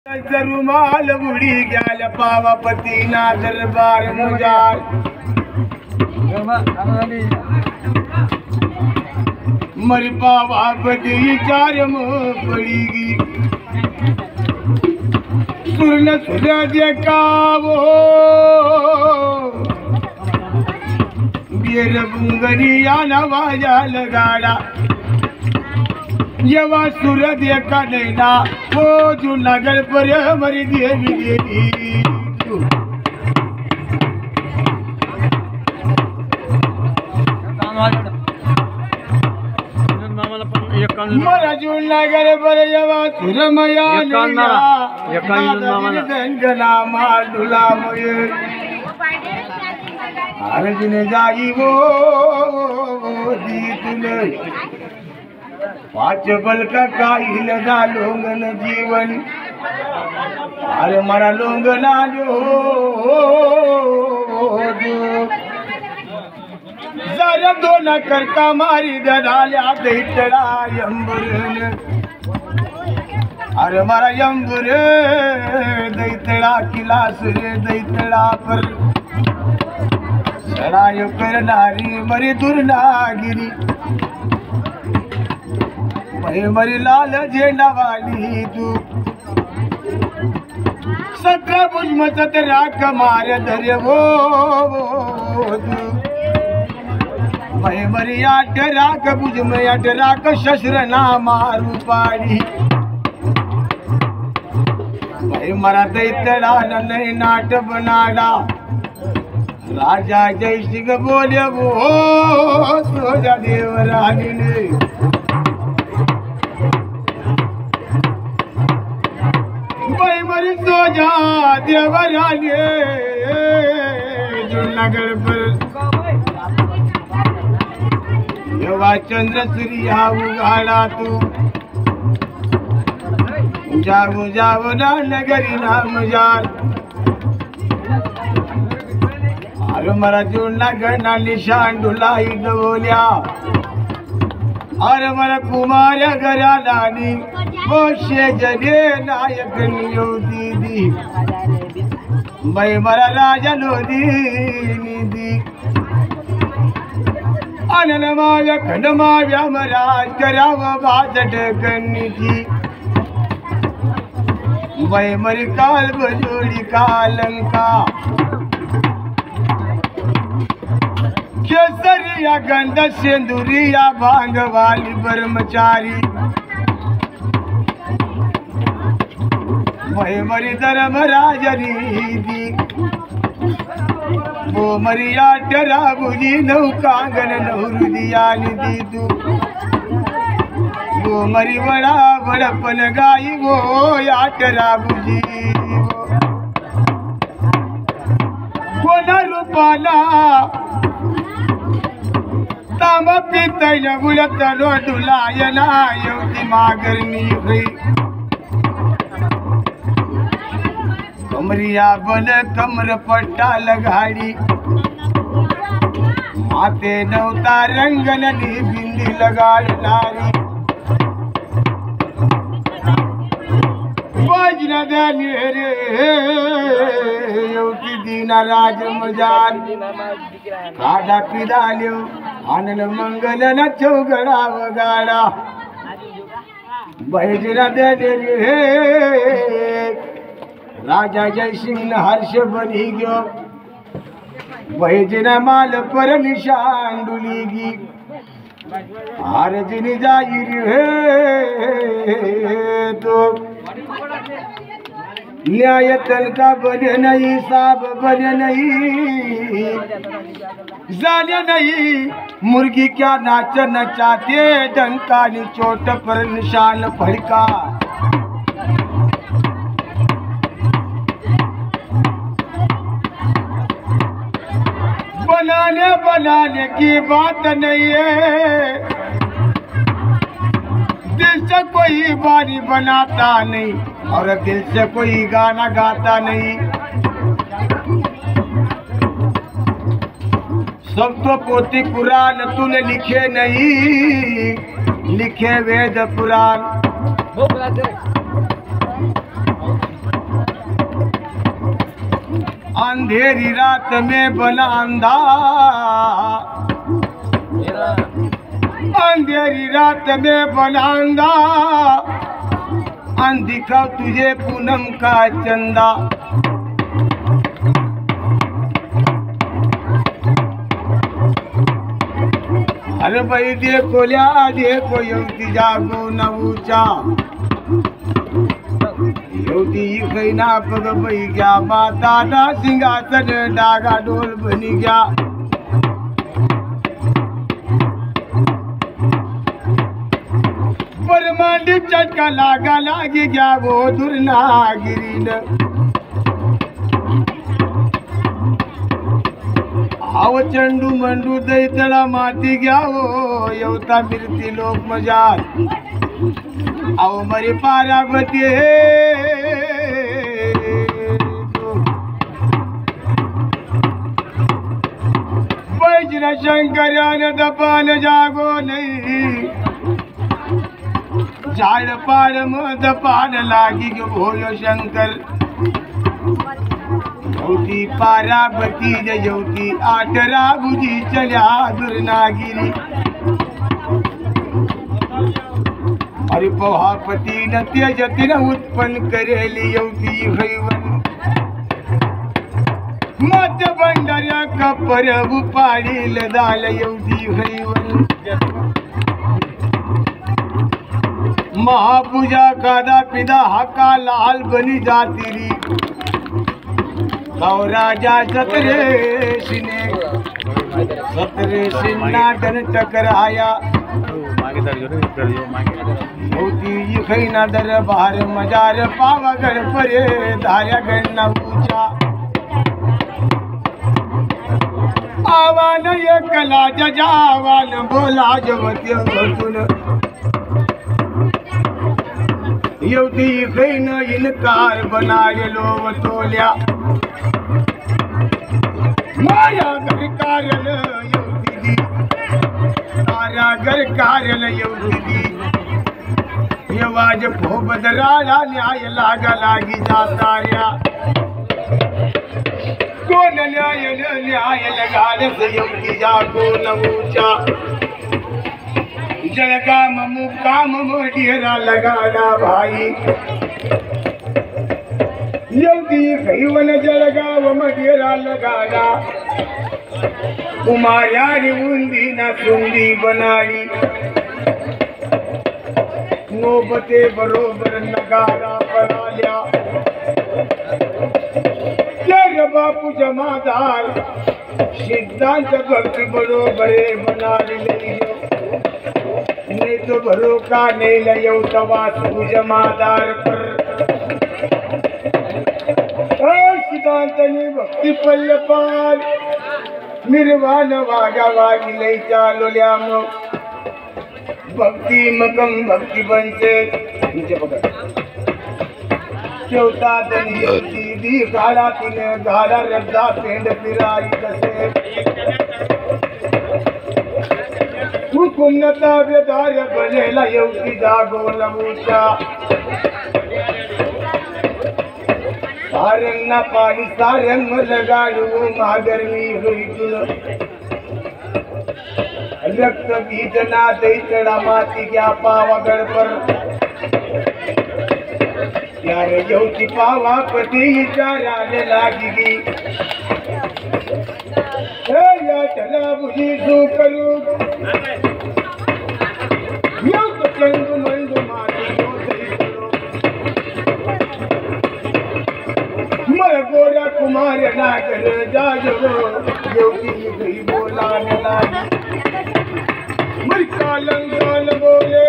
रुमाल बुढ़ी ग्याल पावापति ना दरबार मुजार मरी पावापति चार मुँह पड़ीगी सुर न सुर देखा वो बेर बुंगरिया नवाजा लगाड़ा यवा सुर देखा नैना वो जो नगर पर हमारी देवी देवी मरा जो नगर पर यवा सुर मया नैना दंगना मालुला मोये आरजने जाई वो दीतने पाँच बल का काई लगा लोंगन जीवन अरे मारा लोंगना जो जरा दो न कर का मारी दलाल्या दैतड़ा यंबुरन अरे मारा यंबुर दैतड़ा किलास रे दैतड़ा पर सड़ायो कर नारी मरी दुर्नागिरी मरी लाल झेंडा वाली तू 17 भुज में 17 कमार धरे वो तू मरी 18 भुज में 18 शस्त्र ना मारू पाड़ी मरा दैतड़ा नहीं नाट बनाड़ा राजा जय सिंह बोले वो सोजा देवरानी ने मरी सोजा देवरानी जूनागढ़ पर यवा चंद्र सूर्या उगाड़ा तू जागो जागो ना नगरी नाम जार अरे मरा जूनागढ़ ना निशान ढुलाई डोलिया अरे मरा कुमार घरा लानी वो जगे नायक नियो दीदी भाई मरा राजा लोदी निधि अनन माव्या खंड माव्या महाराज कराव बाजट करनी थी भाई मरी काल बजोड़ी कालंका केसरिया गंध सिंदूरिया भांग वाली ब्रह्मचारी वही मरी धर्मराज रीति वो मरिया डरा बुझी नौकांगन नौर दिया निधि तू वो मरी बड़ा बड़पन गाई वो या डरा बुझी वो न रूपाला ताम पितय बुलत नो डुलायना योति मागरनी हुई कमरिया बल कमर पट्टा लगाड़ी माते नौता रंगन नी बिंदी लगाड़ नारी बजना दे रे योति दीना राज मजान काढ़ा पीदा लियो आनंद मंगल न चौगड़ा वगाड़ा बजना दे रे राजा जय सिंह हर्ष बनी गयो बहजना माल पर निशान डुलीगी हार जिन जाई रे तो न्याय तन का बने नहीं साब बने नहीं जाने नहीं मुर्गी क्या नाच नचाते डंका नी चोट पर निशान भड़का बनाने की बात नहीं है दिल से कोई बानी बनाता नहीं और दिल से कोई गाना गाता नहीं सब तो पोती पुराण तूने लिखे नहीं लिखे वेद पुराण अंधेरी रात में बना अंधा, अंधेरी रात में बना अंधा, दिखा तुझे पूनम का चंदा। अरे भाई देखो ल्या देखो युवती जागो न ऊंचा, युवती काही ना पग बाई गया, माता ना सिंहासन डागा डोल बनी गया। परमांडी चटका लागा लागी गया वो दुर्नागिरी न। आव चंडू मंडू दैतळा माती गया वो येवता मिरती लोक मजार। आव मरी पार्वती बैजना शंकरान दपान जागो नहीं, झाड़ पाड़ मद पान लागी भोयो शंकर। यौती पार्वती यौती आठरा बुझी चल्या दुर्नागिरी। अरे पहापती न तेजती न उत्पन्न करेली यौती हैवन। मध्य भंडाऱ्या कपर उपाडील दाल यौती हैवन। महापूजा कादा पिदा हका लाल बनी जाती री। राजा सतरेशिने डन टकराया। होती खैना दरबार मजार पावागढ़ परे धार्या गणना ऊंचा। आवान एक कला जजावान बोला जवत्य भतुन। युवती खैन इनकार बनायलो वतोल्या। माया घर कारण युवती दी, तारा घर कारण युवती दी। यवाज भोबदराला न्याय लागा लागी जातार्या। कोण न्याय लगाल से युवती जागो न ऊंचा। जलगाम मुकाम डेरा लगाना भाई। युवती खैवन जलगाव डेरा लगाना। कुमारी उंदी न सुंदी बनाई। नोबते बरोबर नगारा पडाल्या। जग बापू जमादार सिद्धांत भक्ति बरोबर बनाली। नहीं तो भरोका नहीं लयो तवासु जमादार पर। सिद्धांतनी भक्ति पल्ल पार निर्वाण वागा वागी लई चालो ल्याम। भक्ति मकम भक्ति बनते नीचे पकड़। चौथा दिन युवती दी गाड़ा तिने गाड़ा रद्दा पेंड पिराई दसे। हुकुमता बेदार बनेला युवती जागो न ऊंचा। सारंग ना पानी सारंग लगाड़ू महागर्मी हुई तुल। रक्त बीज ना दैतड़ा माती गया पावागढ़ पर। यार युवती पावा पति चाराने लागी गई। या चला बुझी सू करू चंदू मंदू माती मर गोरा कुमार नागर जाजो। योगी गई बोलाने लागी। मर कालंगाल बोले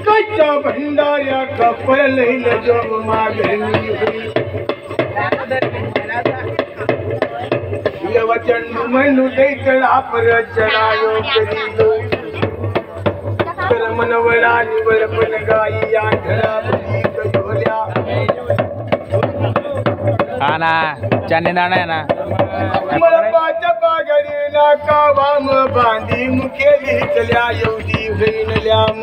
कच्चा भंडारा कपर ले जो मागनी हुई। चंदू मंदू दैतड़ा पर चढ़ायो करी दो। मनवड़ा निवड़ बन गाई आठरा बनी कजोल्या। ना चने दाना है ना। पागड़ी ना कावाम बांधी मुकेली चल्या युवती गई न ल्याम।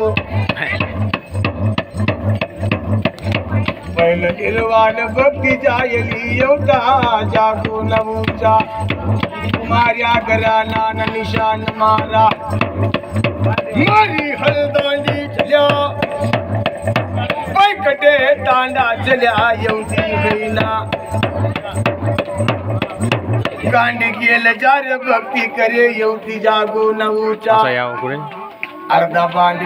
कैल निर्वाण भक्ती जायली एवढा जागो नवूचा मार्या घराना न निशान मारा मारी हलदांडी चल्या बैकटे तांडा चल्या एवढी होईना गांडी गेल जार भक्ती करे एवढी जागो नवूचा असं या पुढे अर्धा बांधे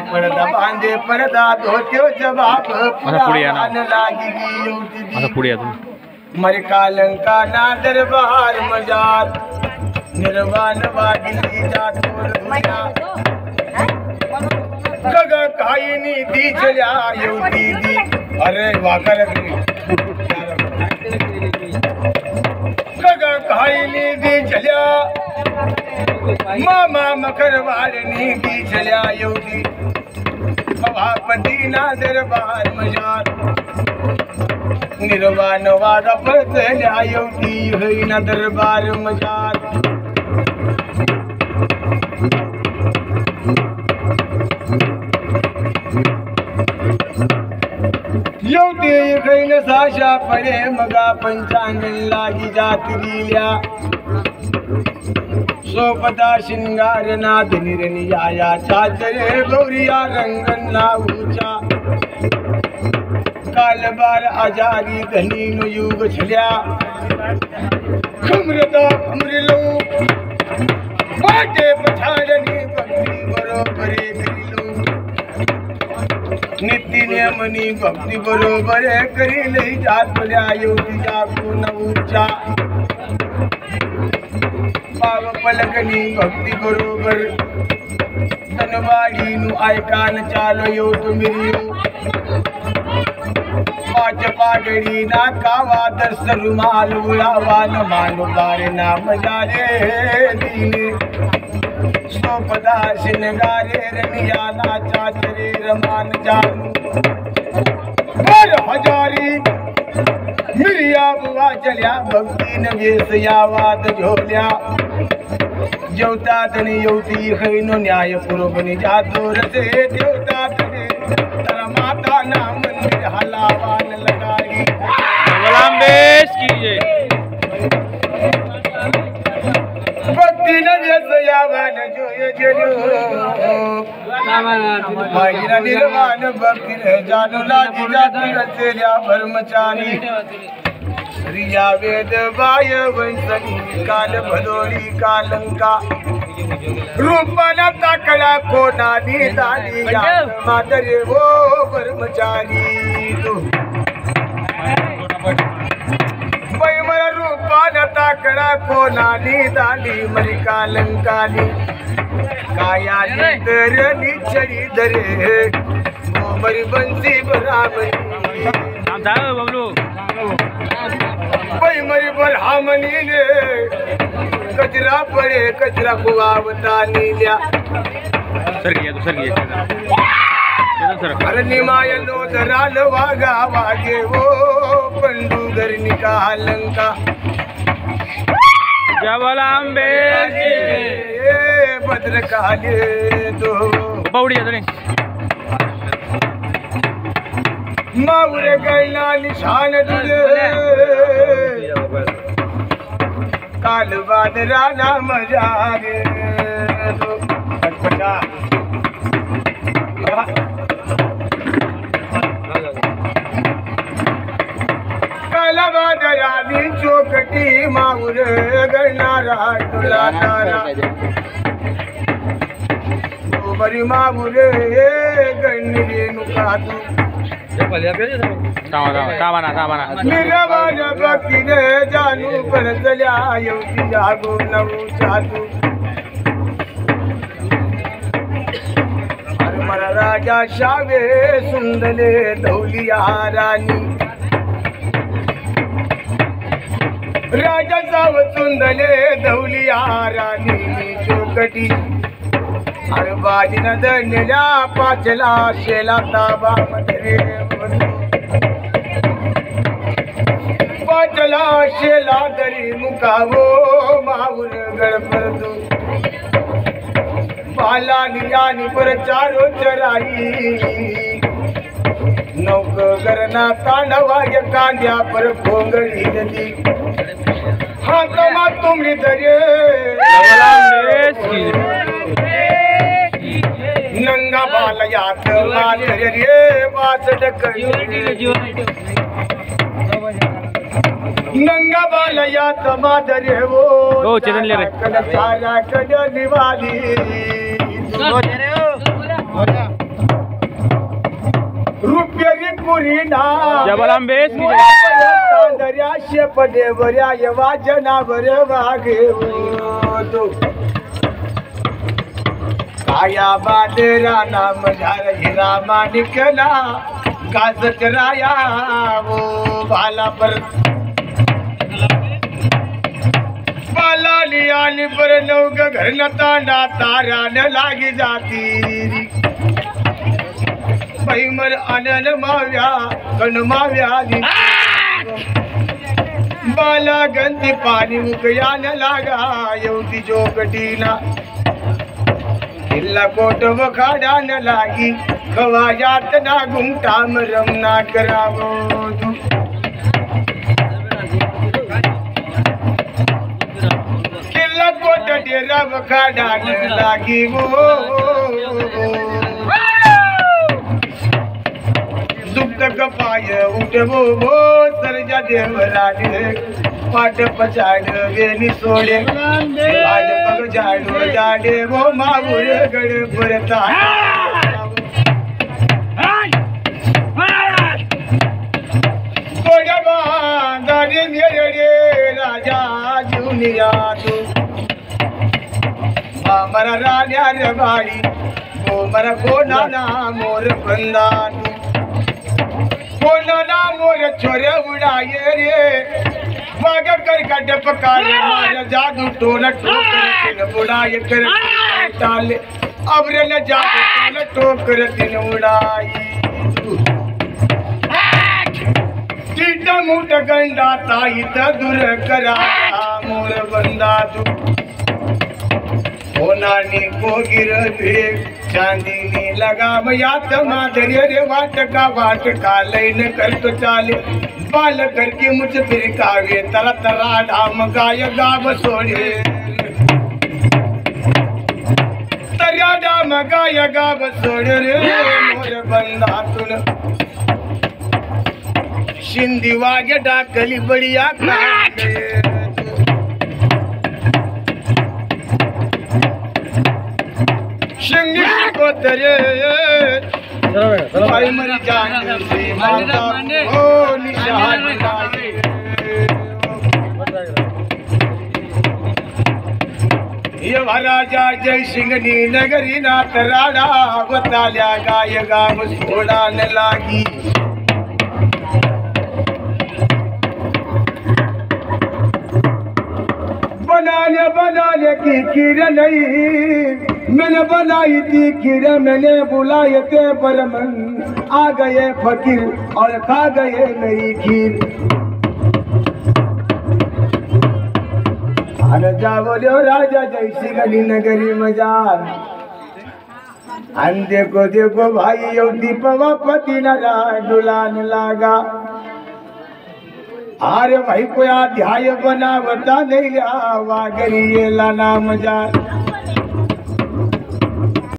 पडदा धोत्यो जबाब पुढे या ना. लागी एवढी आता पुढे या तुम्ही मर कालंका ना दरबार मजार निर्वाण वागिली जातोर दुनिया गग कायनी दी चल्या एवढी दी अरे वाकर गग कायनी दी चल्या मामा मकरवाडनी दी चल्या एवढी सभापती ना दरबार मजार निर्वाण वादा पडतल्या एवढी होईना दरबार मजार एवढी होईन साशा पडे मगा पंचांग लागी जात्रील्या सोपदा शिंगार नाद निरनिया चाचरे गौरिया रंगन नाऊचा कालबार आजारी धनीन युग छल्या खमरदा खमरिलो पाटे पछाडनी भक्ती बरोबरे करिलो नित्य नियमनी भक्ती बरोबरे करिले जातल्या एवढी जागो नऊचा पाव पलकनी भक्ती बरोबर तनवाडी नु ऐकान चालो एवढ मिरियो पाच पागडी ना कावा दस रुमाल उडावान मानु बारे नाम जारे दिने सोपदा शिनगारे रनिया ना चाचरे रमान जानू बर हजारी मिरिया बुवा चल्या भक्ती नवेस यावाद झोल्या जेवता तनी येवती खैनो न्याय पुरोबनी जातो रसे देवता तने तर माता ना मंदिर हलावान लगाई गुलामबेश कीजिए भक्ती नवेस यावाद जोय जलो भाईना निर्वाण भक्ती रे जानो लागी जाती रसेल्या ब्रह्मचारी रिया वेद बाय वंशनी काल भलोरी कालंका रूपना ताकड़ा कोणानी दानी मातरे वो ब्रह्मचारी पैमर रूपना ताकड़ा कोणानी दानी मरी कालंकानी काया नितर निचरी दरे मरी बंसी बराबरी बबलू पैमरी पर हमनी ने कचरा पड़े कचरा कुआवता नील्या सर गया अरे निमाय लो धराल वागा वागे वो पंडूगर निकालंका गुलामबेश भद्रकाले तो बावडी या माऊरे गैला निशान तुझे काल बाद राना मजा गे तो पटपटा काल बाद रानी चौकटी माऊरे गैला तुला तारा बरी माऊरे गणरे नुकातू निर्वाण भक्तीने जानू परतल्या एवढी जागो नऊ चातू मला राजा शावे सुंदले धौलिया राणी राजा साव सुंदले धौलिया राणी चौकटी अरे बाजीन धन्यला पाचला शेला ताबा मध्ये पाचला शेला दरी मुकावो माऊर गळपरतो बाला नियानी पर चारो चराई नौक गरना तांडवागे कांद्या पर भोंगळी नदी हातमा तुम्ही दरे नंगा बालयात मातर रे वाचडक नंगा बालयात मादरे हो चरणले रे सारा कड निवाली रुपये पुरी ना जबलाम बेस दर्या शेपदे बऱ्या यवा जनावर वागे तो काया बादरा नाम झार हिरा मानिकला काजच राया वो भाला पर बाला लियानी पर नौक घर न तांडा तारा न लागी जाती पैमर आनन माव्या कण माव्या बाला गंती पाणी मुकया न लागा येवती जोगटीना किल्ला कोट वखाडा न लागी खवाजात ना घुमटा मरम ना करावो किल्ला कोट डेरा वखाडा न लागी वो दुख पाय उठवो वो सरजा देवराने पाट पचाड वेनी सोडे आज पग झाडू जाडे वो माऊर गड पुरता कोडा बांधाने नेरडे राजा जुनिया तू मामरा राण्या रे बाळी ओ मरा कोणा ना मोर बंदा कोना मोर छोरे उड़ाए रे वाग कर गड पकार मार जादू टोल ठोकर उड़ाए कर टाले अबरे न जादू टोल ठोकर दिन उड़ाई चिट मुट गंडा ताई दूर करा मोर बंदा तू होनानी को गिर भेग चांदीनी लगाम यात माधुर्य रे वाट का लैन कर तो चाले बाल करके मुझ फिर कावे तरा तरा धाम गाय गाव सोड़े तरा धाम गाय गाव सोड़े रे मोर बंदा सुन शिंदी वागे डाकली बढ़िया शिंगी को तेरे भाई मरी जान से माता ओ निशान ये महाराजा जय सिंह नी नगरी नाथ राड़ा बताल्या गाय गाव सोड़ा न लागी बनाने की खीर नहीं मैंने बनाई थी खीर मैंने बुलाए थे परमन आ गए फकीर और खा गए मेरी खीर जा बोलो राजा जय सिंह नगरी मजार अन देखो देखो भाई यो दीपवा पति नरा डुलान लागा अरे भाई कोई अध्याय बनावता नहीं वागरी ये लाना मजार